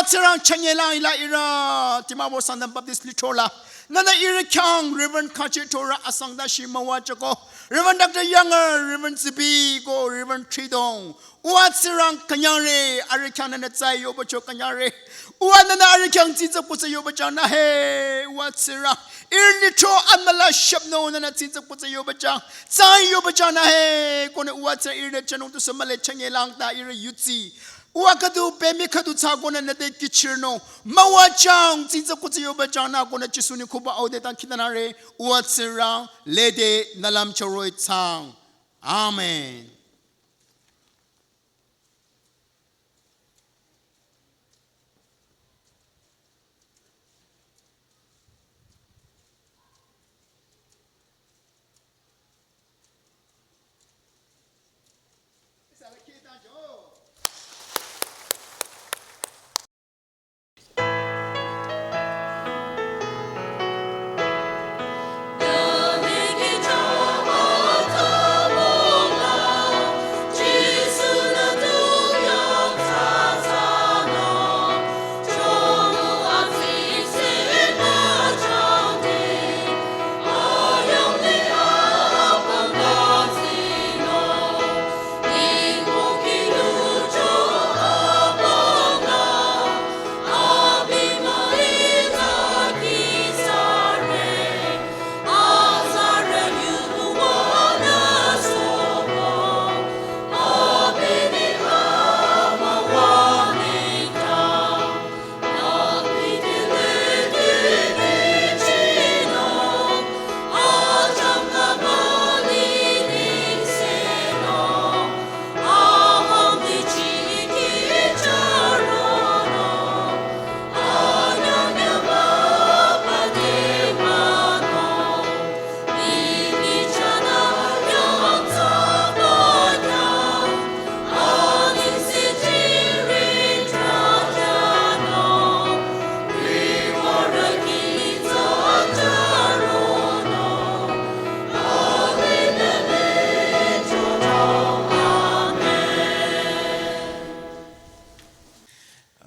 serang chanyelang ila ira Dimapur Sangtam Baptist Litola nana ira kyang Reverend Kachitora asangda shimawa chako Reverend Dr. Younger Reverend Zibi go Reverend Tridong uat serang kanyare ari kyang nana tsai yobacho kanyare uat nana ari kyang tsinzak pusa yobacha na he uat serang irnitro amala shabno nana tsinzak pusa yobacha tsai yobacha na he kone uat serang irne chanong tu samale chanyelang ta ira yutsi Uakadu pemikadu tsagona na de kichirno mawachang tinza kutiyo bajana kona chisuni kuba aude tan kinanare uatsira lede nalam choroi tsang. Amen.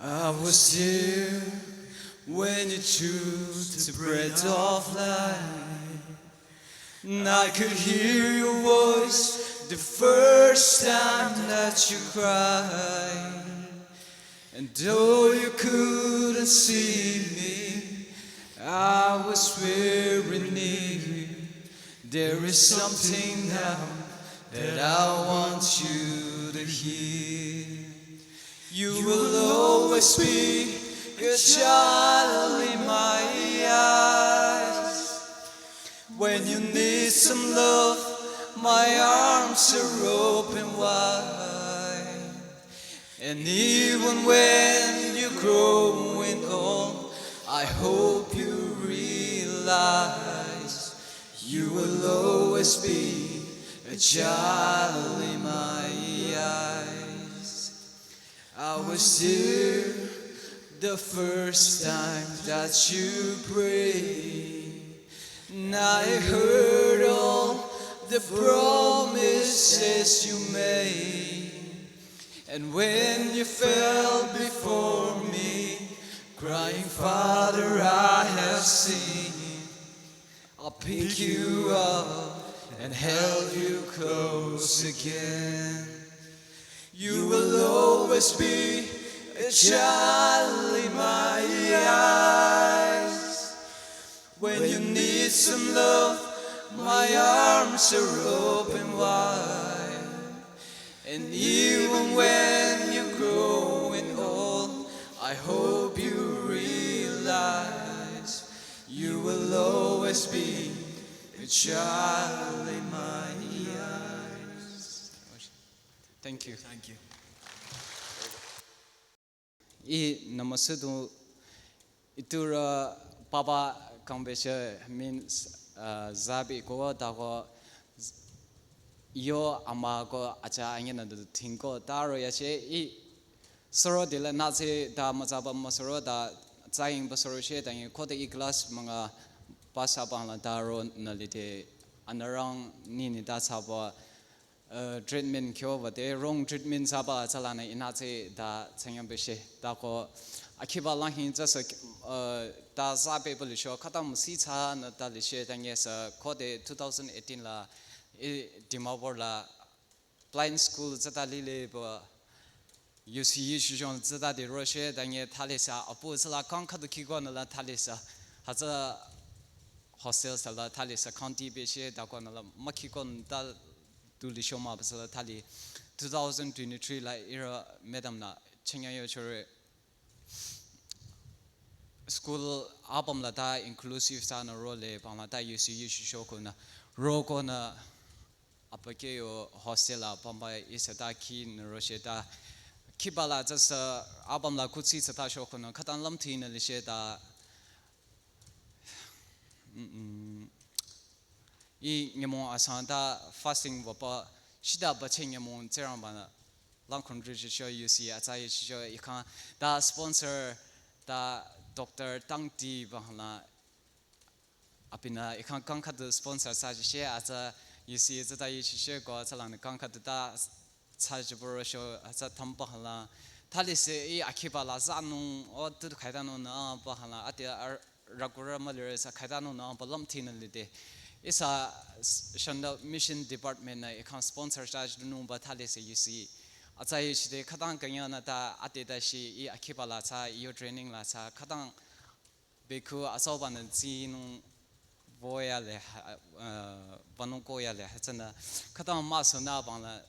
I was here when you choose the bread of life, and I could hear your voice the first time that you cried. And though you couldn't see me, I was very near. There is something now that I want you to hear. You will always be a child in my eyes. When you need some love, my arms are open wide. And even when you're growing old, I hope you realize you will always be a child in my eyes. I was here the first time that you prayed, and I heard all the promises you made. And when you fell before me, crying, Father, I have sinned, I'll pick you up and held you close again. You will always be a child in my eyes. When you need some love, my arms are open wide. And even when you're growing old, I hope you realize you will always be a child in my eyes. Thank you. Thank you. I namaste itura papa kambesha means zabi ko dago yo ama ko acha angena du thinko taro yache I soro dila naze da mazaba masoro da tsaing basoro she da ko de class mga pasaba la taro nalite anarang ni da sabo treatment kyo vate wrong treatment saba chalana inache da changyam beshe da ko akiba lang hin just da za people show khatam si cha na ta li she dang yes khode 2018 la Dimapur la blind school zata li le ba UCU shujong zata de ro she dang ye ta le sa apu zla kang khad ki go na la ta le sa ha za hostel sa la ta le sa county be she da ko na la ma ki kon ta du li show ma ba sa ta li 2023 la era madam na chengya yo chore school album la ta inclusive sa na role pa ma ta UCU show ko na ro ko na apake yo hostel la pa ma isa ta ki na ro she ta kibala just album la kutsi sa ta show ko na khatan lam thi na li she ta I ngemo asanta fasting wa pa shida ba cheng ngemo cherang ba na lang khon ri show UC a chai show ikha da sponsor da Dr. Tang Ti bahla apina ikha kang khat sponsor sa she asa UC za dai she ko chalang kang khat da cha jibro show asa tham bahla thali se I akhiba la zanung o tu khaida no na bahla atia ragura malere sa khaida no na balam thin le de isa shanda mission department na ikha sponsor charge nu ba thali se UC achai chide khatang kanya na ta ate da shi I akhiba la cha yo training la cha khatang beku asoban chi nu boya le banung ko ya le chana khatang ma sona bang la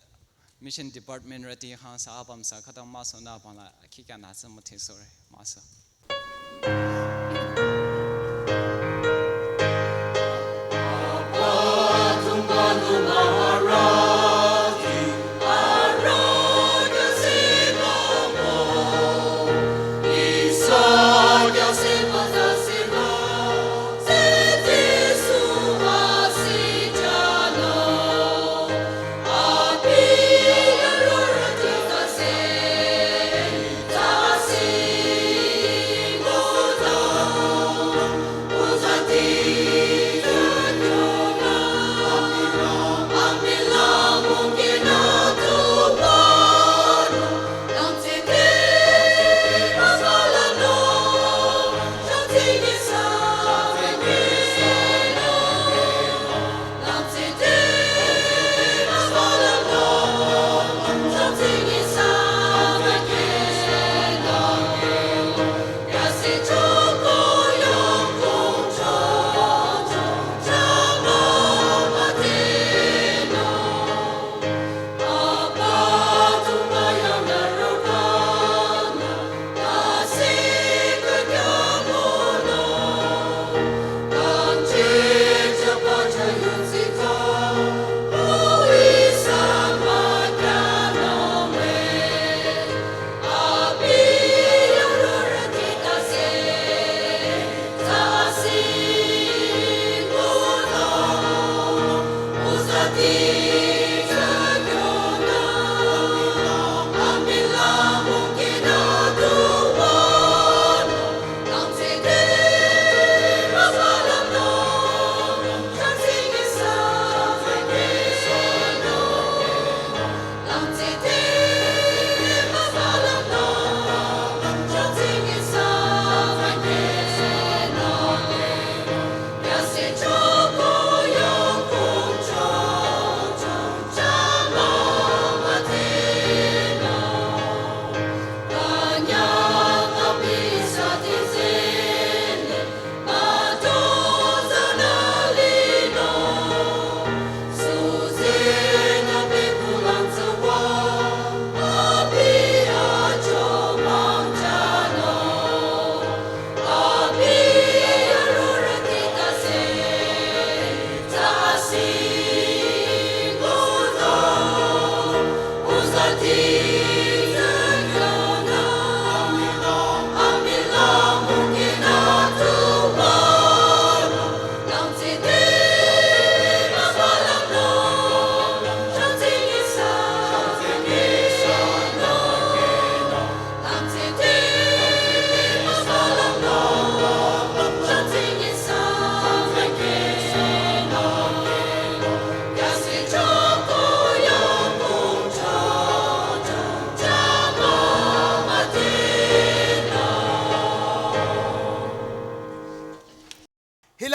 mission department rati han sa abam sa khatang ma sona bang la khika na sa muthe sore ma sa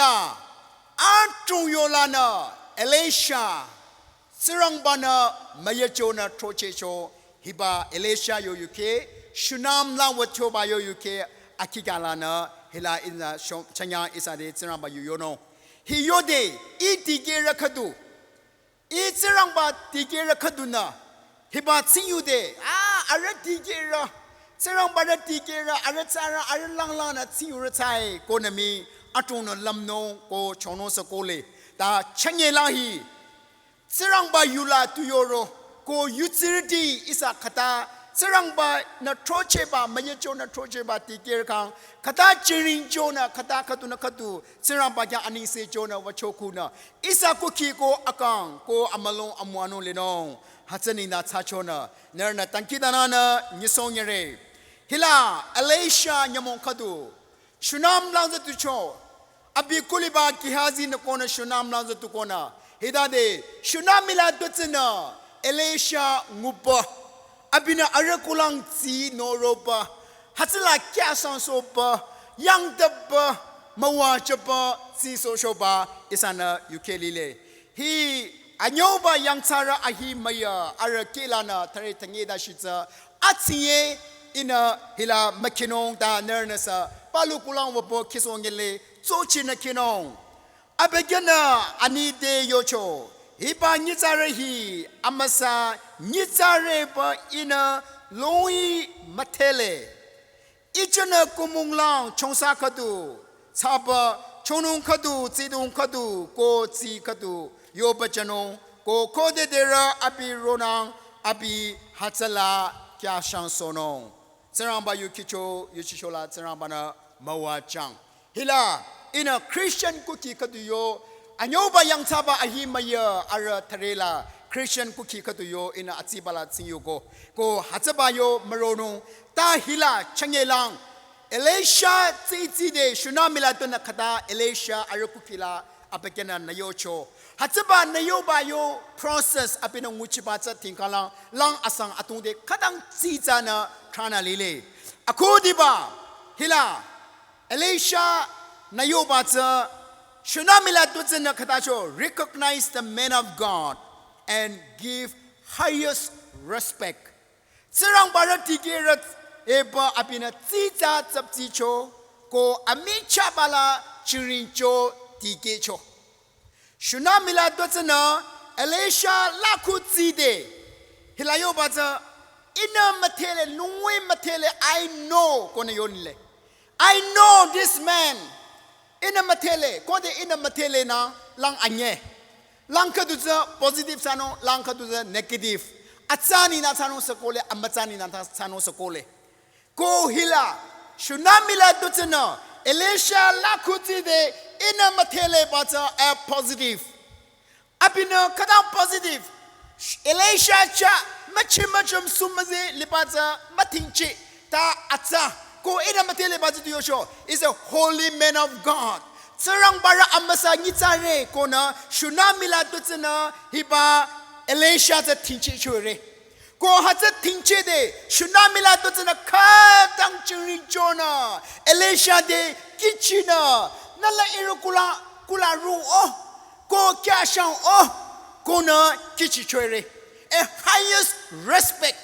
hila antung yolana Elisha sirang bana mayachona trochecho hiba Elisha yo yuke shunam la wacho ba yo yuke akigalana hila ina chanya isade sirang ba yo no hi yode itige rakadu I sirang ba tige rakaduna hiba tsiyude ara tige ra sirang ba tige ra ara tsara ara lang na tsiyura tsai konami atong lamno ko chono sakole ta chanye lahi sirang ba yula tuyoro ko utility isa kata sirang ba na troche ba mayecho na troche ba tikir kang kata chiring chona kata katuna katu sirang ba ya aning se chona wachoku na isa ko ki ko akang ko amalong amwano lenong hatsani na chachona nerna tankidana na nyisong yere hila Elisha nyamong kadu shunam lang za tucho abi kuliba kihazi na kona shunam lang za tukona hidade shunamila dutsina Elisha ngupa abina arakulang tsi noropa hatsila kyasan sopa yang daba mawa chapa tsi so shopa isana yukelile hi anyoba yang tsara ahi maya arakilana thare tangeda shitsa atsiye ina hila makinong ta nernasa palukulang wapo kisongele tsochina kinong abegana anide yocho hipa nyitsare hi amasa nyitsare pa ina loi matele ichana kumunglang chongsa khadu chapa chonung khadu tsidung khadu ko tsi khadu yoba chanong ko khode dera api ronang api hatsala kya shang sonong tsaramba yukicho yuchichola tsaramba na mawachang hila ina Christian kuki katuyo anyoba yang chaba ahi maya ara tharela Christian kuki katuyo ina atsibala tsiyugo ko hatsabayo marono ta hila changelang Elisha tsitsi de shunamila tuna kata Elisha ara kukila apekena nayocho hatsaba nayoba yo process apina nguchiba tsa tingkalang lang asang atunde kadang tsitsana thana lile akodiba hila Elisha Nayobatsa Shunamila Dutsina Katacho recognize the men of God and give highest respect. Sirang Baratikirat Eba Apina Tita Tsapticho Ko Amicha Bala Chirincho Tikecho. Shunamila Dutsina Elisha Lakutside Hilayobatsa Ina Matele Nui Matele I know Konayonile. I know this man. Ina matele, kode ina matele na lang anye. Lang kaduza positive sano, lang kaduza negative. Atsani na sano sakole, amatsani na sano sakole. Ko hila, shunamila dutsana, Elisha lakuti de ina matele bata a positive. Apina kadang positive. Elisha cha machim sumaze lipata matinchi ta atsa. Ko ina matele bazitu yosho is a holy man of God. Sarang bara amasa ngitsare kona shunamila dutsana hiba Elisha za tinche chore. Ko hatsa tinche de shunamila dutsana kadang chiri jona Elisha de kichina nala irukula kula ru ko kyashang kona kichi chore. A highest respect.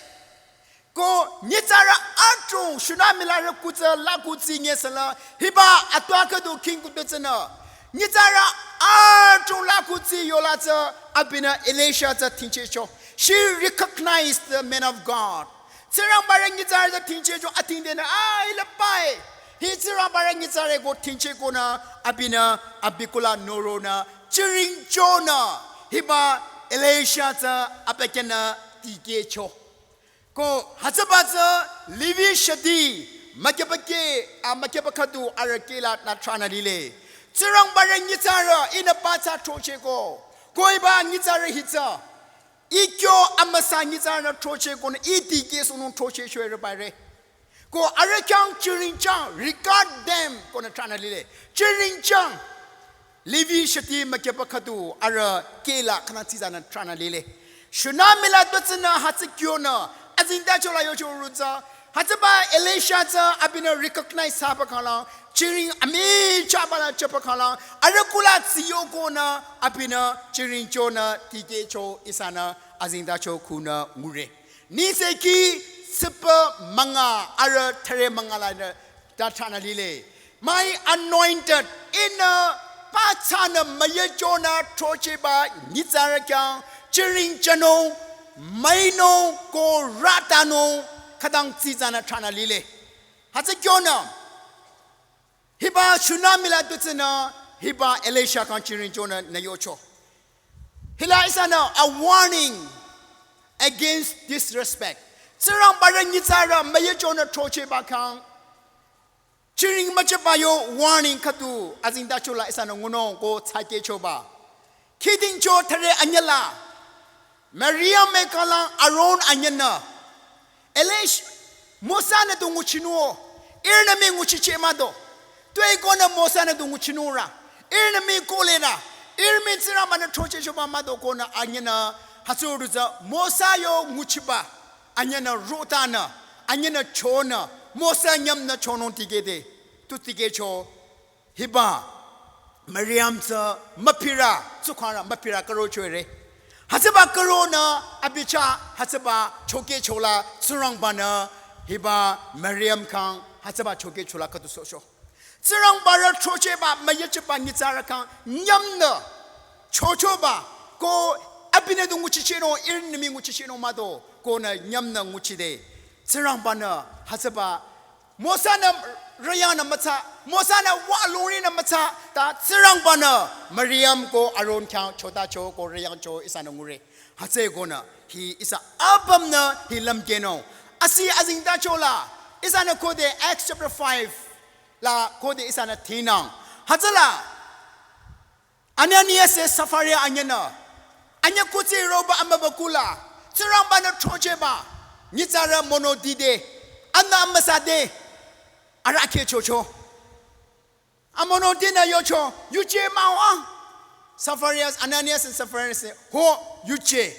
Ko nitsara atro shunamila rakutsa lakutsi nyesala hiba atwaka do king kutsana nitsara atro lakutsi yolatsa abina Elisha ta tinchecho she recognized the men of God tsirang barang nitsara ta tinchecho atindena ilapai hi tsirang barang nitsara go tincheko na abina abikula norona chiring chona hiba Elisha ta apekena tikecho Ko hatsabatsa livi shadi makepake makepakadu arakela na trana lile tsirang barang ngitsara ina patsa troche ko iba ngitsara hitsa ikyo amasa ngitsara na troche ko iti keso no troche shwere bare ko arakang chirinchang regard them ko na trana lile chirinchang livi shadi makepakadu arakela kana tiza na trana lile shunamila dotsina hatsikyo na Azinda chola yocho rutsa Hataba Elisha za abina recognize sapa kalang chiring ami chabala chapa kalang arakula siyoko na abina chiring chona tike cho isana azinda cho kuna mure ni se ki super manga ara thare mangala na datana lile my anointed in a pachana mayajona trocheba nitzarakang chiring chano maino ko ratano kadang zizana chana lile hatse kyona hiba shunamila dutsena hiba Elisha kan chirin jona nayocho hila isana a warning against disrespect sirang barang nitsara mayajona troche bakang chiring machabayo warning katu azinda chola isana nguno ko tsake choba kidding cho thare anyala Maria mekala aron anyana Elish Musa na tungu chinuo irna mi nguchiche mado tuay kona Musa na tungu chinura irna mi kolena irmi tsira mana troche choba mado kona anyana hasuruza Musa yo nguchiba anyana rotana anyana chona Musa nyamna chonon tigede tu tigecho hiba Mariam sa mapira sukhara mapira karo chore Hasaba corona abicha hasaba choke chola surang bana hiba Mariam kang hasaba choke chola katu sosho surang bara choche ba mayachepa nitsara kang nyamna chocho ba ko abine du nguchichino irnimi nguchichino mado ko na nyamna nguchide surang bana hasaba mosana rayana matha mosana walori na matha ta tsirang bana Mariam ko aron kang chota cho ko rayang cho isana ngure hatse gona hi isa abamna hi lamkeno asi azinda chola isana ko de Acts chapter 5 la ko de isana thinang hatsala Ananias Safaria anyana anya kuti roba amabakula tsirang bana troche ba nitsara monodide anna amasade Arake chocho Amono dina yocho Yuche mawa Safarias Ananias and Sapphira say Ho yuche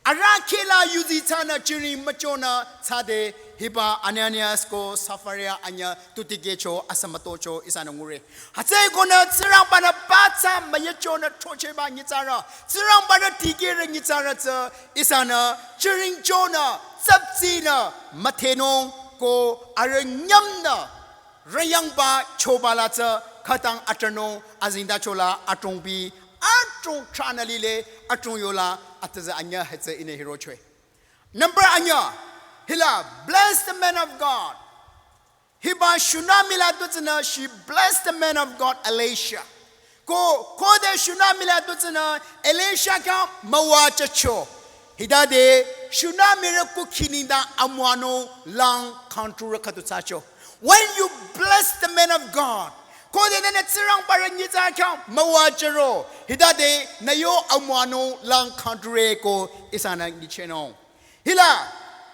Arake la yuzitana chiri machona Tade hiba Ananias ko Sapphira anya Tutigecho asamatocho isanangure Hatse gona tsirang bana bata mayachona trocheba nitsara Tsirang bana tigere nitsara tsa Isana chiring chona Sabzina Mateno ko aranyamna rayang ba chobalata khatang atano azinda chola atongbi atong chanalile atong yola ataza anya hetze ine hero chwe number anya hila bless the man of God hiba shunamila dutsana she blessed the man of God Elisha ko de shunamila dutsana Elisha ka mawachacho hidade shunamira ku kininda amwano lang kantura katutacho when you bless the man of God kode na tsirang barangita ka mawachero hidade nayo amwano lang kanture ko isana gicheno hila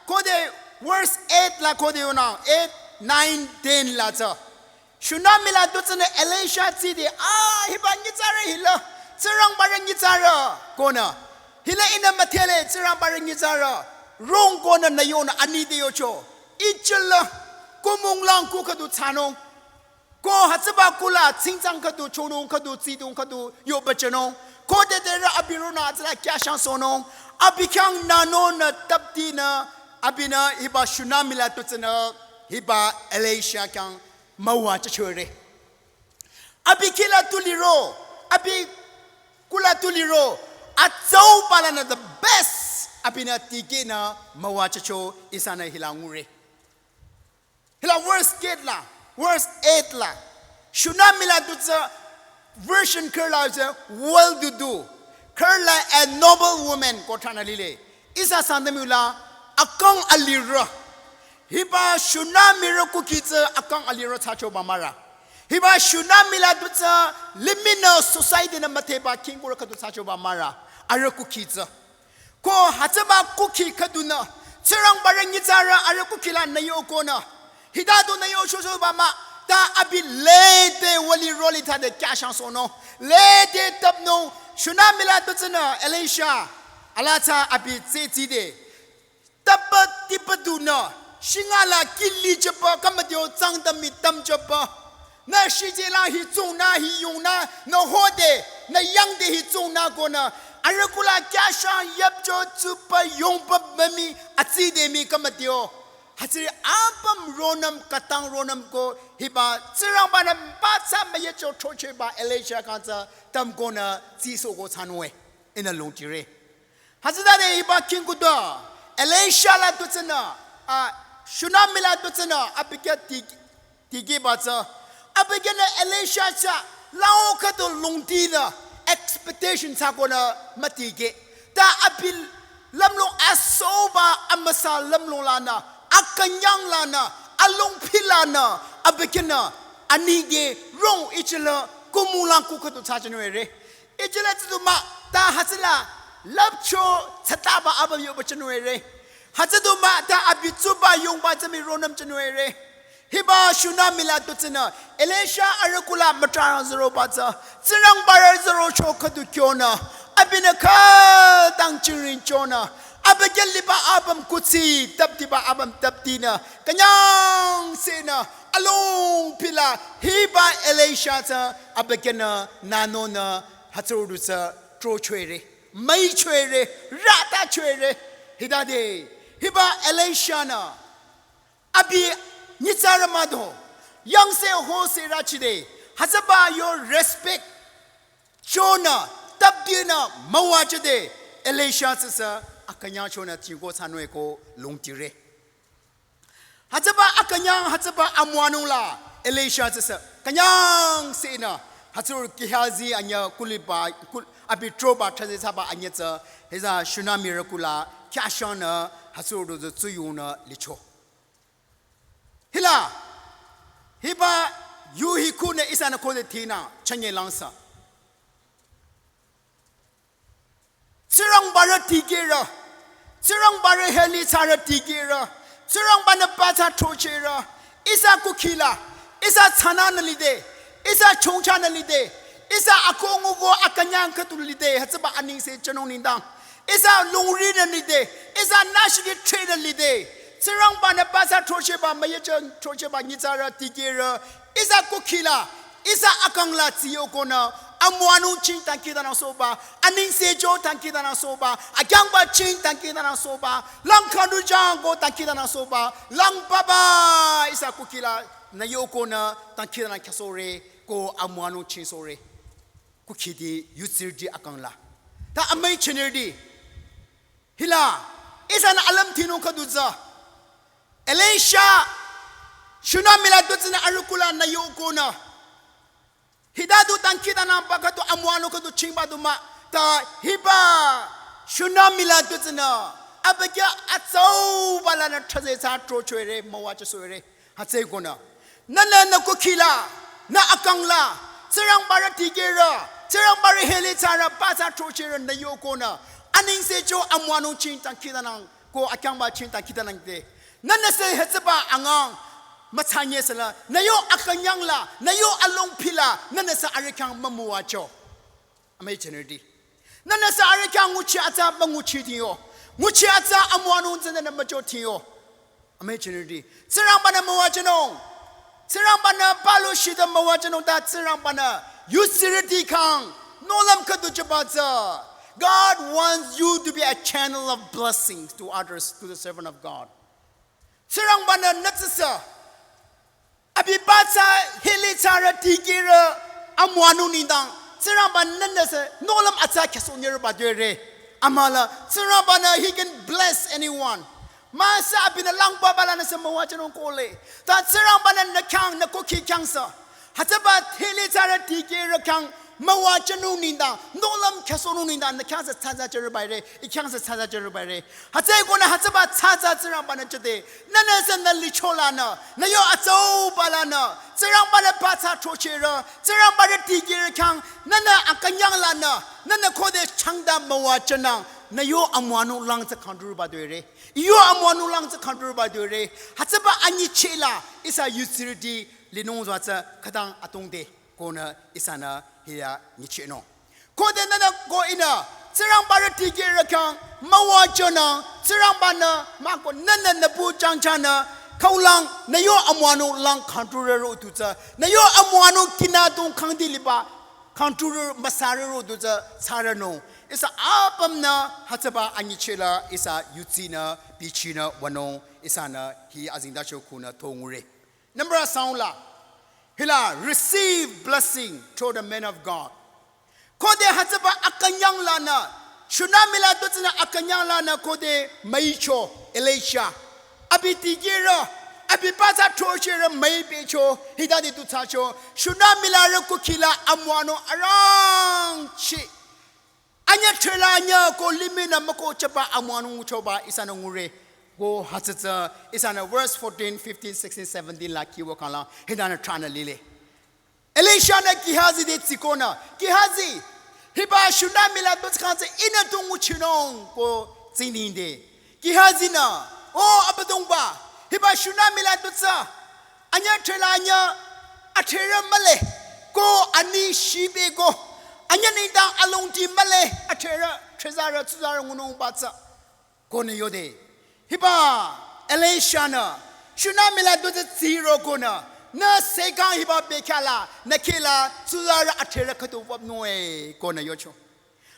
kode verse 8 la kode yona 8 9 10 la ta shunamila dutsana Elisha tide hibangitara hila tsirang barangitara kona hila ina matele tsirang barangitara rong kona nayona anide yocho ichla kumung lang ku kadu tsanong ko hatsaba kula tsingtsang kadu chonong kadu tsidong kadu yo bachano ko de ra abirona tsla kyashang sonong abikyang nanon na tapti na abina hiba shunamila tutsana hiba Elisha kang mawa chachure abikila tuliro abi kula tuliro atsau palana the best abina tigina mawa chacho isana hilangure hila verse 8 la verse 8 la shunamila dutsa version kerla well do kerla a noble woman kotana lile isa sandamula akang alira hiba shunamira kukitsa akang alira tacho bamara hiba shunamila dutsa limina society na mateba kingura kadu tacho bamara ara kukitsa ko hatsaba kuki kaduna tsirang barangitara ara kukila nayo kona hidado nayo shosho bama ta abi lete wali roli ta de kashan sono lete tapno shunamila dutsana Elisha alata abi tseti de tapat tipaduna Shingala Kili Japa, Kamadio, Sangtam, Tam Japa. Na Shijela, he Zuna, he Yuna, no Hode, na Yang de Hizuna Gona. Arakula Kasha, Yapjo, Tupa, Yompa, Memi, Atside mi Kamadio. Hatsiri Abam Ronam, Katang Ronam go, Hiba, Sirambana, Batsa, Mayacho, Torcheba, Elisha Kansa, Tam Gona, Ziso goes Hanwe, in a Lungire. Hazada Hiba Kinguda, Elisha la Dutsana, Shunamila Dutsana, Abigat Tigibata, Abigana Elisha, Laoka to Lungtida, expectations are gonna matige. Da Abil Lamlo Asoba, Amasa Lamlolana. Akanyang lana, along pilana, abekina, anige, wrong ichela, kumulang kukato tajanere. Ichela to ma, ta hasila, lapcho, tataba abayo bachanuere. Hazaduma, ta abituba, young batami ronam januere. Hiba shunamila tutina, Elisha arakula matara zero bata, Sirang bara zero chokatu kiona, abinaka, tang chirin chona. Abagel liba abam kutsi, taptiba abam taptina, kanyang sena, along pila, hiba Elisha, abagena, nanona, hatsurusa, tro chere, may chere, rata chere, hidade, hiba Elishana, abi nitsaramado, young se hose rachide, hazaba your respect, chona, taptina, mawachade, Elisha sasa. Akanya chona tigo sanweko longtire. Hataba akanyang hataba amwanula Elisha sasa kanyang sena hatur kihazi anya kuliba abitroba tazaba anyetsa heza shuna miracle kyashana hasur do tsuyuna licho. Hila hiba yuhi kune isana kone tina chanye langsa. Sirang bara tigera, sirang bara heli tsara tigera, sirang bana bata tochera, isa kukila, isa tsana nalide, isa chongcha nalide, isa akongugo akanyang katulide, hatsaba aning se chanonindang, isa lungri nalide, isa nashli trade nalide, sirang bana bata tocheba, mayachan tocheba nitsara tigera, isa kukila, isa akangla tiyokona. Amwanu ching tankidana soba, aning sejo tankidana soba, akyangba ching tankidana soba, lang kandu jango tankidana soba, lang baba isa kukila na yoko na tankidana kasore ko amwanu ching sore, kukidi yutsirdi akangla. Ta amay chinerdi, hila isa na alam tino kaduza, Elisha shunamila dutsina arukula na yoko na. Hidadu tankida na bakato amwano kato chimbaduma ta hiba shunamila tutsina abagya atsau balana traze sa trochwere mawacha soere hatse gona nana na kokila na akangla serang bara tigera serang bara hele tsara pasa trochera na yokona aning se jo amwano chin tankida na ko akyangba chin tankida na de nana se hetsaba angang Matanya sala, nayo akanyang la, nayo along pila, nana sa arikang mamuwacho. Amay chenerdi. Nana sa arikang nguchi ata manguchi tiyo. Nguchi ata amwanun sa na macho tiyo. Amay chenerdi. Sirang bana mawachanong. Sirang bana palo shida mawachanong ta sirang bana. Yusiriti kang. Nolam kadu jabaza. God wants you to be a channel of blessings to others, to the servant of God. Sirang bana natsasa. Abibata hilitara tigera amwanu nindang siramba nandase nolam attack kasonyer badere amala siramba he can bless anyone masa abina lang babala na sa mawachanong kole ta siramba na kang na koki kangsa hataba hilitara tigera kang mawachanong nindang nolam kasonong nindang na kangsa tsaza jerubare ikangsa tsaza jerubare hatay ko na hataba tsaza siramba na chade nanasa na licholana na yo atso balana siramba na pata trochera siramba na tigera kang nana akanyang lana nana kode changda mawachanang na yo amwano lang sa kandru badere yo amwano lang sa kandru badere hataba anyi chela isa yusirdi linongwa sa kadang atongde kona isana hiya nichino kode nana go ina Sirang bara tigera kang mawajona sirang bana mako nana napu changchana kaulang nayo amwano lang kanturero tuza nayo amwano kinatong kangdiliba kanturero masarero tuza sarano isa apamna hatsaba anyichela isa yutsina bichina wano isa na hi azinda chokuna tongure number soundla hila receive blessing to the men of God kode hatsaba akanyang lana shunamila tutsina akanyang lana kode maicho Elisha abitigiro abipasa toshira maibecho hidadi tutsacho shunamila rekukila amwano arang chi anya trelanya ko limina mako chapa amwano choba isana ngure go hatsatsa isana verse 14 15 16 17 la kiwo kala hidana trana lile Elisha na kihazi de tsikona kihazi hiba shunamila tutkanse ina tungu chinong ko zininde kihazi na o abadongba hiba shunamila tutsa anya trelanya athera male ko ani shibe go anya nidang alongti male athera trezara tsara ngunong batsa kone yode hiba Elisha na shunamila tutsa zero kona na sega hiba bekala nakela tsara athera khatu wabnoe kone yocho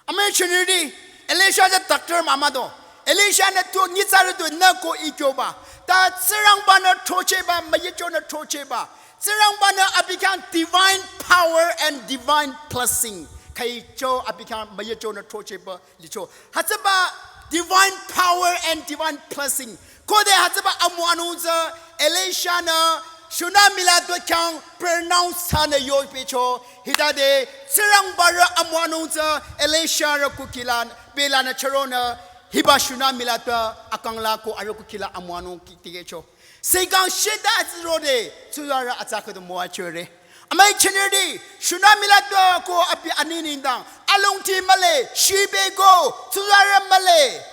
amechinidi Elisha the doctor mamado Elisha na to nitsara to na ko ikyoba ta tsirang bana tocheba mayechona tocheba tsirang bana abikan divine power and divine blessing kai cho abikan mayechona tocheba licho hatsaba divine power and divine blessing kode hatsaba amwanuza Elisha na shunamila to kang pronounce sana yo pecho hidade tsirang bara amwanuza Elisha ra kukilan belana charona hiba shunamila to akangla ko aroku kila amwano kitigecho segang sheda azrode tsura atsaka do moachure amai chenedi shunamila to ko api anini ndang alongti male shibe go tsura male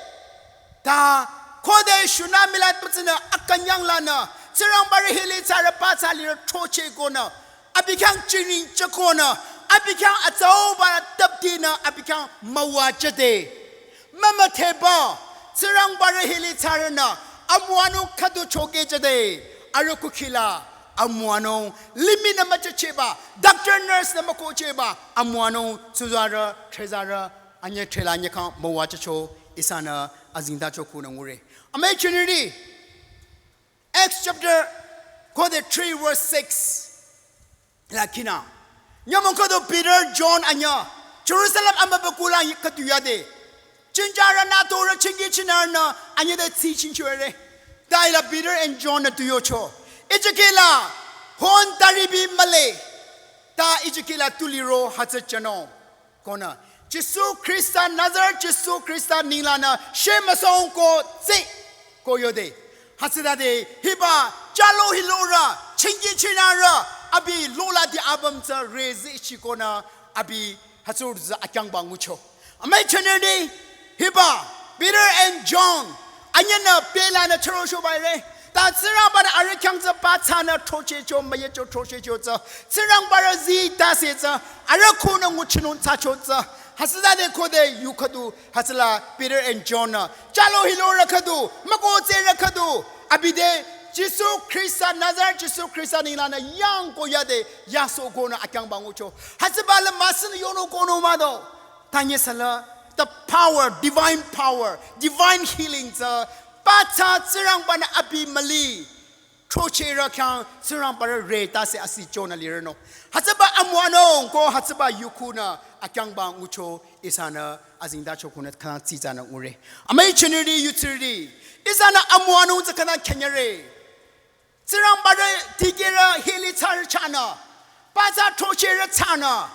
ta kode shunamila tutsina akanyang lana tsirang bari hili tsara patsali toche gona abikang chinin chakona abikang atsao bara taptina abikang mawachade Mama teba sirang bara hili tsarana amwano kadu choke jade aruku kila amwano limina machacheba doctor nurse na mako cheba amwano suzara trezara anya trela nya ka mawachacho isana azinda chokuna ngure ame chiniri Acts chapter kode 3 verse 6 lakina nyamon kodo Peter John anya Jerusalem ambabakula katuyade Chinjara na tora chingi chinarna anya de teaching chure daila Peter and John na tuyocho ijikila hon taribi male ta ijikila tuliro hatsachano kona Jesu Christa Nazar Jesu Christa nilana shemasong ko tsi ko yode hatsidade hiba jalo hilora chingi chinara abi lola di abam sa rezi chikona abi hatsur akyang bangucho amai chenedi Hiba, Peter and John, Anyana Bela na Chorosho by Ray, that Sirang Bada Arikanza Batana Tochecho, Mayecho Tochechoza, Sirang Barazi Daseta, Arakuna Muchinon Tachoza, Hasada de Kode, Yukadu, Hasala, Peter and John, Jalo Hilora Kadu, Mako Zera Kadu, Abide, Jesu Christa Nazar, Jesu Christa Nilana, Yang Koyade, Yaso Gona Akang Bangucho, Hasabala Masan Yono Kono Mado, Tanyesala. The power, divine healings. Pata tsirang bana abi mali. Trochera kang tsirang bana reta se asi chona lirano. Hatsaba amwano ko hatsaba yukuna akyang bang ucho isana azinda chokuna kana tsizana ure. Amay chiniri utility. Isana amwano zakana kenyare. Tsirang bana tigera hili tsar chana. Pata trochera chana.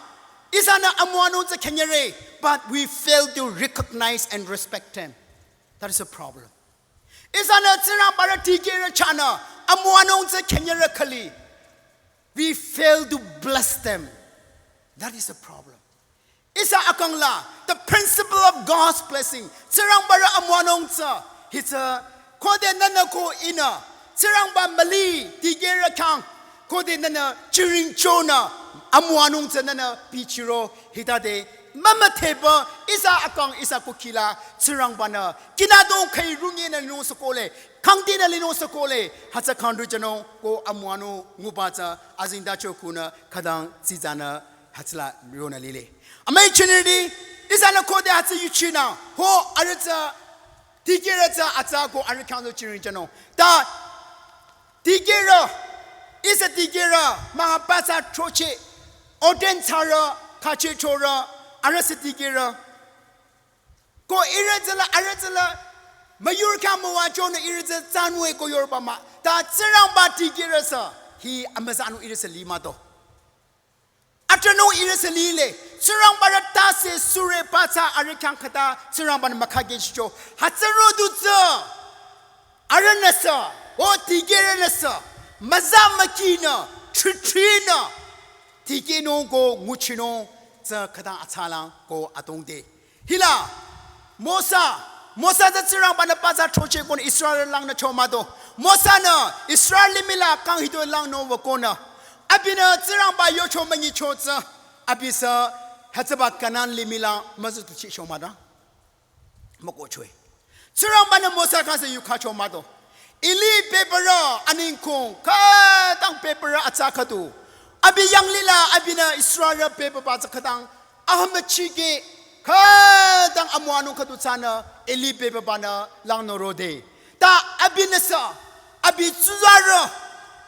Isana amwano zakanyare. But we fail to recognize and respect him. That is a problem. Isana tsirang bara tigera chana amwanong sa kenyara kali. We fail to bless them. That is a problem. Isa akangla the principle of God's blessing. Tsirang bara amwanong sa hita kode nana ko ina tsirang ba mali tigera kang kode nana chiring chona amwanong sa nana pichiro hitade mama teba isa akang isa kukila sirang bana kinadong kay rungi na lino sokole kangti na lino sokole hatsa kandru jano ko amuano ngubaza azinda chokuna kadang zizana hatsla riona lile amay chinirdi isa na kode hatsa yuchina ho aritsa tigiraza atsa ko arikando chirin jano ta tigira isa tigira mahapasa troche oden tsara kache chora arasiti gira ko iradzala mayur kamawa jona iradza zanwe ko yorbama ta tsirang ba tigira sa hi amazanu irasa lima to atano irasa lile tsirang ba ta se sure pata arikang kata tsirang ba makage cho hatsaru dutsa aranasa o tigira nasa mazamakina tritrina tigino go nguchino za kadang atsalang ko atongde hila mosa za tsirang bana paza troche kon Israel lang na chomado mosa na Israel limila kang hito lang no wakona abina tsirang ba yo chomangi chotsa abisa hatsaba kanan limila mazu tu chomada mako chwe tsirang bana mosa ka se yukha chomado ili pepera aning kong ka tang pepera atsakatu abi yang lila abina Israel paper pa kadang ahmed chige kadang amwanu kadu sana eli paper bana lang no rode ta abina sa abi tsuzara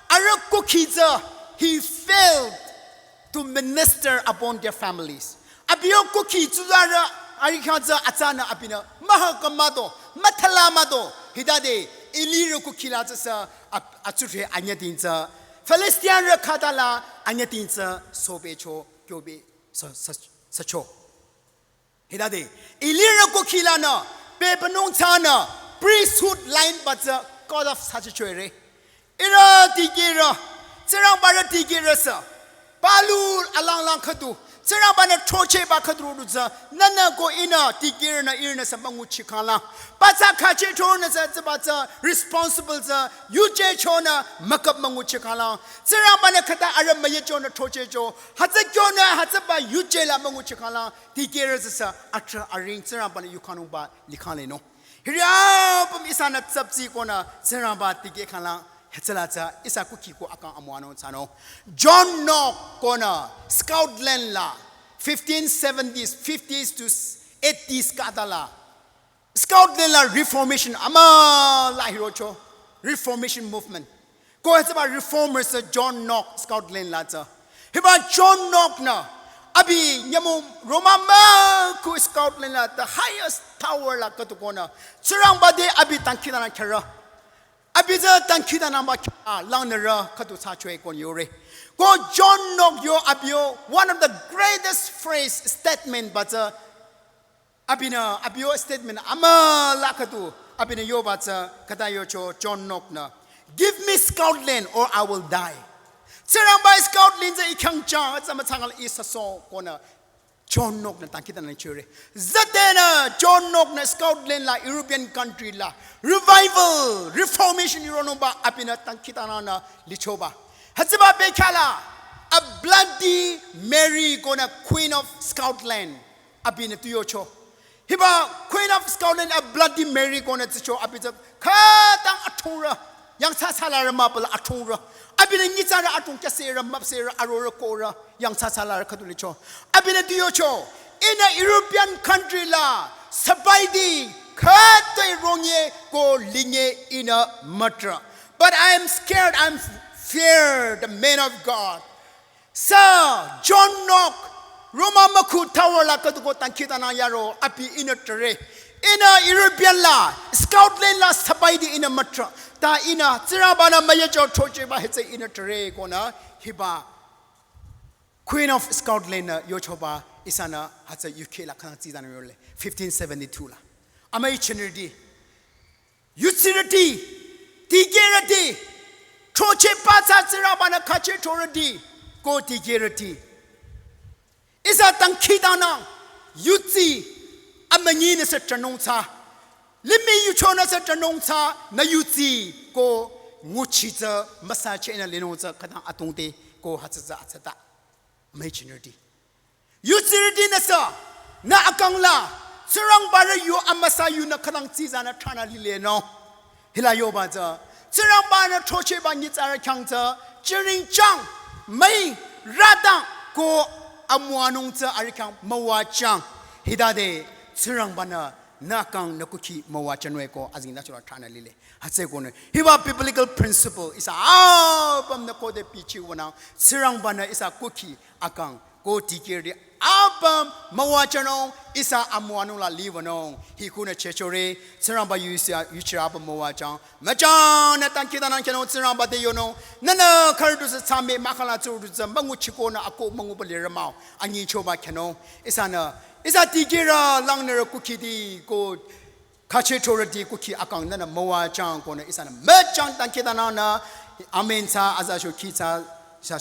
ara kokiza he failed to minister upon their families abi koki tsuzara ari khaza atana abina mahakamado mathalamado hidade eli ro kokila sa atsutre anyadinza Palestinian rakatala anyatinsa sobecho kyobe sacho hidade ilira ko khilana pepanong chana priesthood line but god of sachuere ira tigira serang bara tigira sa palul alang lang khatu serang bana troche ba khadru ruza nana ko ina tigira na irna samangu chikala pacha khache thona sa bacha responsible sa yuje chona makap mangu chikala serang bana khata aram maye chona troche jo hatsa kyona hatsa ba yuje la mangu chikala tigira sa atra aring serang bana yukhanu ba likhale no hiya pam isana sabji kona serang ba tige khala Hetzelata isa kuki ko akang amwano sano John Knock kona Scoutland la 1570s 50s to 80s kadala Scoutland la reformation ama la hirocho reformation movement ko hetba reformers John Knock Scoutland la ta hiba John Knock na abi nyamo Roma ko Scoutland la the highest tower la katukona surang bade abi tankina na kara Abiza tankida namba lang nara katu sachwe kon yore. Go John Knock yo abio one of the greatest phrase statement but abina abio statement ama lakatu abina yo but kata yo cho John Knock na give me Scotland or I will die. Serang by Scotland za ikang cha sama changal isa so kona John Knock na tankita na chure. Zatena John Knock na Scotland la European country la revival reformation ironoba apina tankita na lichoba. Hatsiba bekala a bloody Mary gonna Queen of Scotland apina tuyocho. Hiba Queen of Scotland a bloody Mary gonna ticho apita katang atura yang sasala mapala atura. Abina ngitsara atung kasera mapsera arora kora yang sasala katulicho abina diocho in a European country la sabaidi khatoi rongye ko linge in a matra but I am scared I'm feared the man of God Sir John Knock Roma maku tower la katuko tankita na yaro api in a tere in a European la Scotland la sabaidi in a matra ta ina tsirabana mayacho troche ba hetsa ina tere kona hiba Queen of Scotland yochoba isana hatsa UK la kana tsizana yole 1572 la amai chinirdi utility tigerati troche patsa tsirabana kache toradi ko tigerati isa tankidana yutsi amanyi ne satranongsa Limi you chona sa tanongsa na yuti ko nguchita masache na lenonsa kadang atungte ko hatsa atsata may chinirdi. Yutirdi na sa na akang la serang bara yu amasa yu na kanang zizana chana lile no hila yo ba za serang bara choche ba ni zara kyang za jiring chang mai radang ko amwanong za ari kyang mawa chang hida de serang bana nakang nakuki mawa chanwe ko azing natural chana lile hatse ko ne hiwa biblical principle isa abam na ko de pichi wana serang bana isa kuki akang ko tikiri abam mawachano isa amwanu la liwanong hikuna chechore tsiramba yusia yuchiraba mawachang machang na tankida nan keno tsiramba de yono nana kardu sa tsame makala tsuru tsa mangu chiko na ako mangu balira mau anyi choba keno isa na isa tikira langnera kukidi ko kache chora di kuki akang nana mawachang ko na isa na machang tankida na amen sa azasho kitsa sa